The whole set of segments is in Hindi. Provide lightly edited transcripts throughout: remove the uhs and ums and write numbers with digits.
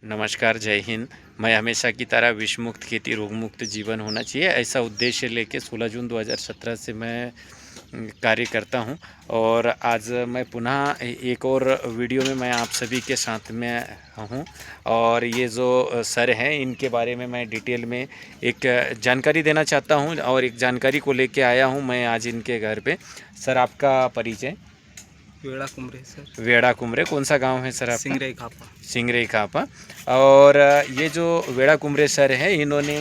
नमस्कार, जय हिंद। मैं हमेशा की तरह विष मुक्त खेती, रोग मुक्त जीवन होना चाहिए, ऐसा उद्देश्य लेके 16 जून 2017 से मैं कार्य करता हूं। और आज मैं पुनः एक और वीडियो में मैं आप सभी के साथ में हूं। और ये जो सर हैं, इनके बारे में मैं डिटेल में एक जानकारी देना चाहता हूं और एक जानकारी को लेके आया हूं मैं आज इनके घर पे। सर, आपका परिचय? वेड़ा कुमरे सर। वेड़ा कुमरे, कौन सा गांव है सर आपका? सिंगरई खापा। सिंगरई खापा। और ये जो वेड़ा कुमरे सर है, इन्होंने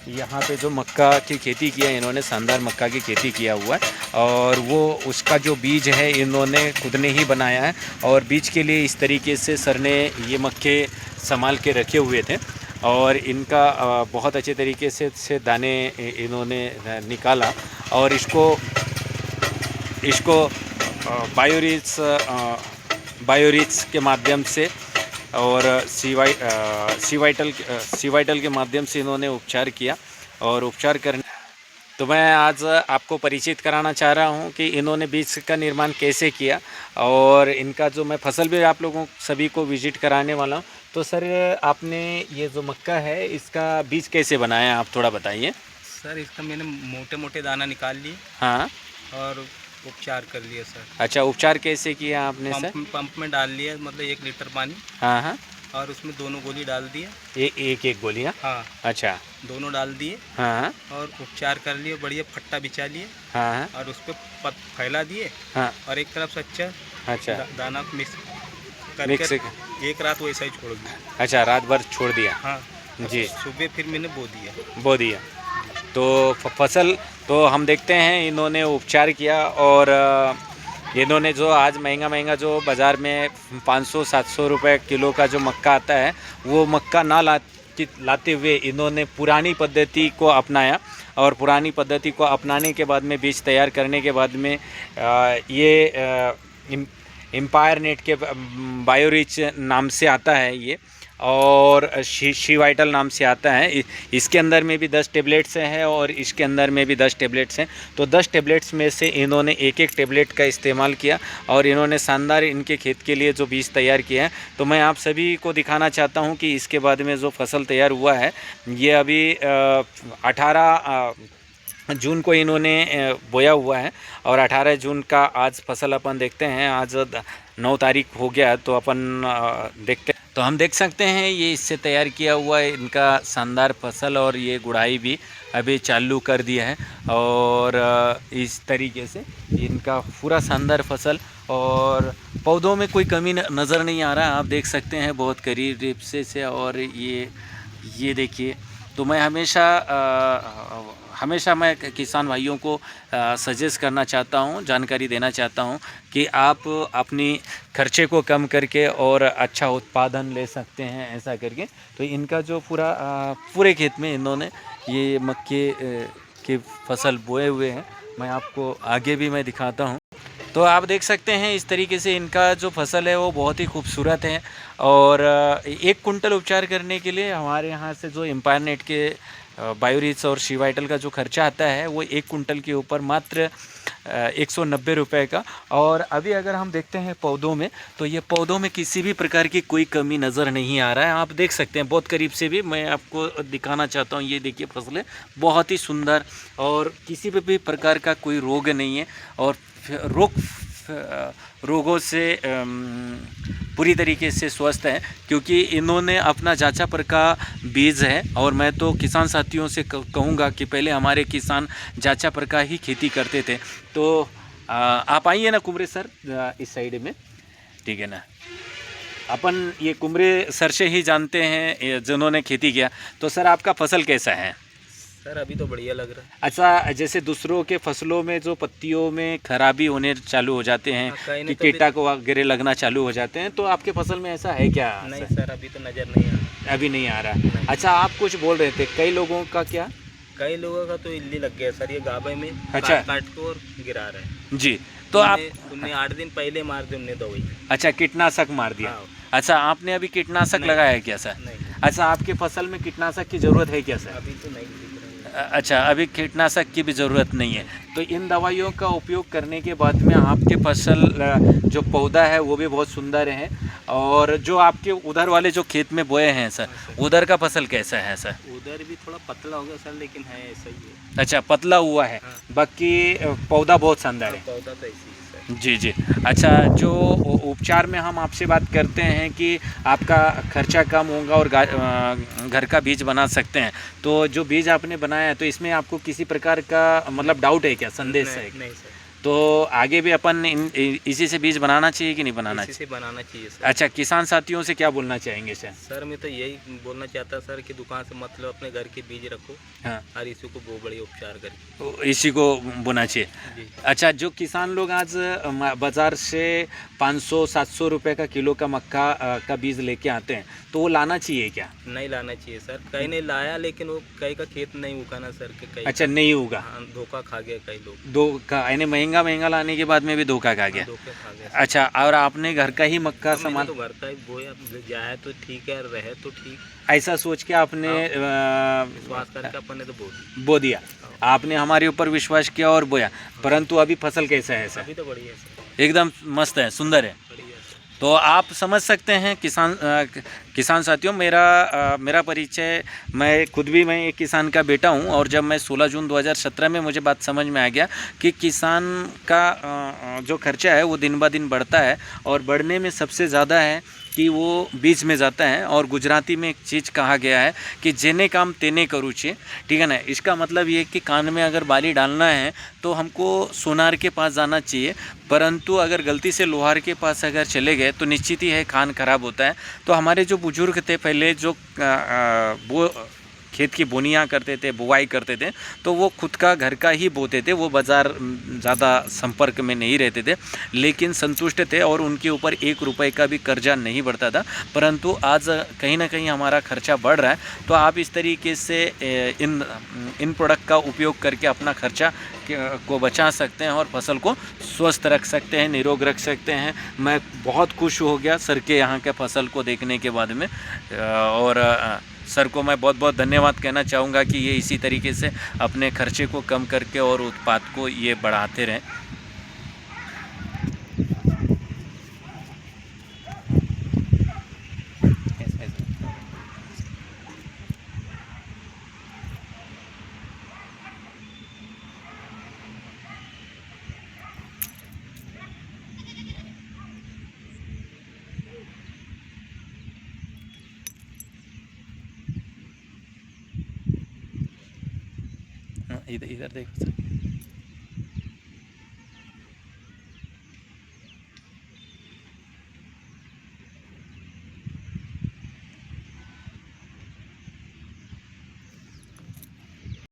यहाँ पे जो मक्का की खेती किया है, इन्होंने शानदार मक्का की खेती किया हुआ है। और वो उसका जो बीज है इन्होंने खुद ने ही बनाया है। और बीज के लिए इस तरीके से सर ने ये मक्के संभाल के रखे हुए थे। और इनका बहुत अच्छे तरीके से दाने इन्होंने निकाला और इसको बायोरिच के माध्यम से और सी वाइटल के माध्यम से इन्होंने उपचार किया। और उपचार करने तो मैं आज आपको परिचित कराना चाह रहा हूं कि इन्होंने बीज का निर्माण कैसे किया। और इनका जो मैं फसल भी आप लोगों सभी को विजिट कराने वाला हूं। तो सर, आपने ये जो मक्का है, इसका बीज कैसे बनाया, आप थोड़ा बताइए। सर, इसका मैंने मोटे मोटे दाना निकाल लिए। हाँ। और उपचार कर लिया सर। अच्छा, उपचार कैसे किया आपने सर? पंप में डाल लिया, मतलब 1 लीटर पानी। हाँ हाँ। और उसमें दोनों गोली डाल दिए। एक गोलियाँ? हाँ। अच्छा। दोनों डाल दिए। हाँ। और उपचार कर लिए, बढ़िया फट्टा बिछा लिए। हाँ। और उस पर फैला दिए। हाँ। और एक तरफ से अच्छा दाना मिक्स करके एक रात वैसा ही छोड़ दिया। अच्छा, रात भर छोड़ दिया? हाँ जी। सुबह फिर मैंने बो दिया। तो फसल तो हम देखते हैं, इन्होंने उपचार किया। और इन्होंने जो आज महंगा जो बाज़ार में 500-700 रुपये किलो का जो मक्का आता है, वो मक्का ना लाते हुए इन्होंने पुरानी पद्धति को अपनाया। और पुरानी पद्धति को अपनाने के बाद में, बीज तैयार करने के बाद में ये एम्पायर नेट के बायोरिच नाम से आता है ये, और शी वाइटल नाम से आता है। इसके अंदर में भी 10 टेबलेट्स हैं और इसके अंदर में भी 10 टेबलेट्स हैं। तो 10 टेबलेट्स में से इन्होंने एक टेबलेट का इस्तेमाल किया और इन्होंने शानदार इनके खेत के लिए जो बीज तैयार किया है। तो मैं आप सभी को दिखाना चाहता हूं कि इसके बाद में जो फसल तैयार हुआ है, ये अभी 18 जून को इन्होंने बोया हुआ है। और 18 जून का आज फसल अपन देखते हैं। आज 9 तारीख हो गया, तो अपन देखते हैं। तो हम देख सकते हैं ये इससे तैयार किया हुआ है इनका शानदार फसल। और ये गुड़ाई भी अभी चालू कर दिया है। और इस तरीके से इनका पूरा शानदार फसल, और पौधों में कोई कमी नज़र नहीं आ रहा, आप देख सकते हैं बहुत करीब से। और ये देखिए, तो मैं हमेशा मैं किसान भाइयों को सजेस्ट करना चाहता हूं, जानकारी देना चाहता हूं कि आप अपनी खर्चे को कम करके और अच्छा उत्पादन ले सकते हैं, ऐसा करके। तो इनका जो पूरे खेत में इन्होंने ये मक्के की फसल बोए हुए हैं। मैं आपको आगे भी मैं दिखाता हूं। तो आप देख सकते हैं इस तरीके से इनका जो फसल है वो बहुत ही खूबसूरत है। और 1 कुंटल उपचार करने के लिए हमारे यहाँ से जो एम्पायर नेट के बायोरिच और शी वाइटल का जो खर्चा आता है, वो 1 कुंटल के ऊपर मात्र 190 रुपये का। और अभी अगर हम देखते हैं पौधों में, तो ये पौधों में किसी भी प्रकार की कोई कमी नज़र नहीं आ रहा है। आप देख सकते हैं बहुत करीब से भी, मैं आपको दिखाना चाहता हूँ। ये देखिए, फसलें बहुत ही सुंदर और किसी भी प्रकार का कोई रोग नहीं है। और रोगों से पूरी तरीके से स्वस्थ है, क्योंकि इन्होंने अपना जांचा पर का बीज है। और मैं तो किसान साथियों से कहूँगा कि पहले हमारे किसान जांचा पर का ही खेती करते थे। तो आप आइए ना कुमरे सर, इस साइड में, ठीक है ना। अपन ये कुमरे सर से ही जानते हैं जिन्होंने खेती किया। तो सर, आपका फसल कैसा है? सर, अभी तो बढ़िया लग रहा है। अच्छा, जैसे दूसरों के फसलों में जो पत्तियों में खराबी होने चालू हो जाते हैं, कि कीटा को वगैरह लगना चालू हो जाते हैं, तो आपके फसल में ऐसा है क्या? नहीं सर, अभी तो नज़र नहीं आ रहा। अभी नहीं आ रहा। अच्छा, आप कुछ बोल रहे थे, कई लोगों का क्या? कई लोगों का तो इल्ली लग गया सर, ये गाभे में। अच्छा। काट को और गिरा रहे हैं जी। तो आप उन्हें 8 दिन पहले मार दी उन्हें दवाई। अच्छा, कीटनाशक मार दिया। हाँ। अच्छा, आपने अभी कीटनाशक लगाया है क्या सर? नहीं। अच्छा, आपके फसल में कीटनाशक की ज़रूरत है क्या सर? अभी तो नहीं दिख रहा है। अच्छा, अभी कीटनाशक की भी ज़रूरत नहीं है। तो इन दवाइयों का उपयोग करने के बाद में आपके फसल जो पौधा है वो भी बहुत सुंदर है। और जो आपके उधर वाले जो खेत में बोए हैं सर, उधर का फसल कैसा है सर? उधर भी थोड़ा पतला हो गया सर, लेकिन है ऐसा ही है। अच्छा, पतला हुआ है, हाँ। बाकी पौधा बहुत शानदार है। पौधा तो ऐसी ही सर। जी जी। अच्छा, जो उपचार में हम आपसे बात करते हैं कि आपका खर्चा कम होगा और घर का बीज बना सकते हैं, तो जो बीज आपने बनाया है तो इसमें आपको किसी प्रकार का मतलब डाउट है क्या, संदेश है? नहीं सर, तो आगे भी अपन इसी से बीज बनाना चाहिए कि नहीं बनाना इसी चाहिए? से बनाना चाहिए सर। अच्छा, किसान साथियों से क्या बोलना चाहेंगे सर? सर मैं तो यही बोलना चाहता सर कि दुकान से मतलब अपने घर के बीज रखो हाँ, और इसी को बहुत बड़ी उपचार करके। तो इसी को बोना चाहिए। जी। अच्छा, जो किसान लोग आज बाज़ार से 500-700 रुपए का किलो का मक्का का बीज लेके आते हैं, तो वो लाना चाहिए क्या? नहीं लाना चाहिए सर, कई ने लाया लेकिन वो कई का खेत नहीं उगा ना सर, के कई अच्छा, नहीं होगा। हाँ, धोखा खा गया कई लोग। दो का यानी महंगा लाने के बाद में भी धोखा खा गया। धोखे खा गया। अच्छा, और आपने घर का ही मक्का मैंने सामान तो घर का ही बोया, जाए तो ठीक है, रहे तो ठीक। ऐसा सोच के आपने विश्वास करके अपन ने तो बोल बो दिया। आपने हमारे ऊपर विश्वास किया और बोया, परंतु अभी फसल कैसा है सर? अभी तो बढ़िया है सर, एकदम मस्त है, सुंदर है। बढ़िया है सर। तो आप समझ सकते हैं किसान साथियों, मेरा परिचय, मैं एक किसान का बेटा हूं, और जब मैं 16 जून 2017 में मुझे बात समझ में आ गया कि किसान का जो खर्चा है वो दिन ब दिन बढ़ता है, और बढ़ने में सबसे ज़्यादा है कि वो बीज में जाता है। और गुजराती में एक चीज़ कहा गया है कि जेने काम तेने करू छे, ठीक है ना। इसका मतलब ये कि कान में अगर बाली डालना है तो हमको सोनार के पास जाना चाहिए, परंतु अगर गलती से लोहार के पास अगर चले गए तो निश्चित ही है कान खराब होता है। तो हमारे जो बुजुर्ग थे पहले, जो वो खेत की बोनियाँ करते थे, बुवाई करते थे, तो वो खुद का घर का ही बोते थे, वो बाज़ार ज़्यादा संपर्क में नहीं रहते थे, लेकिन संतुष्ट थे और उनके ऊपर 1 रुपये का भी कर्जा नहीं बढ़ता था। परंतु आज कहीं ना कहीं हमारा खर्चा बढ़ रहा है, तो आप इस तरीके से इन प्रोडक्ट का उपयोग करके अपना खर्चा को बचा सकते हैं और फसल को स्वस्थ रख सकते हैं, निरोग रख सकते हैं। मैं बहुत खुश हो गया सर के यहाँ के फसल को देखने के बाद में, और सर को मैं बहुत बहुत धन्यवाद कहना चाहूँगा कि ये इसी तरीके से अपने खर्चे को कम करके और उत्पाद को ये बढ़ाते रहें। इधर देखो सर।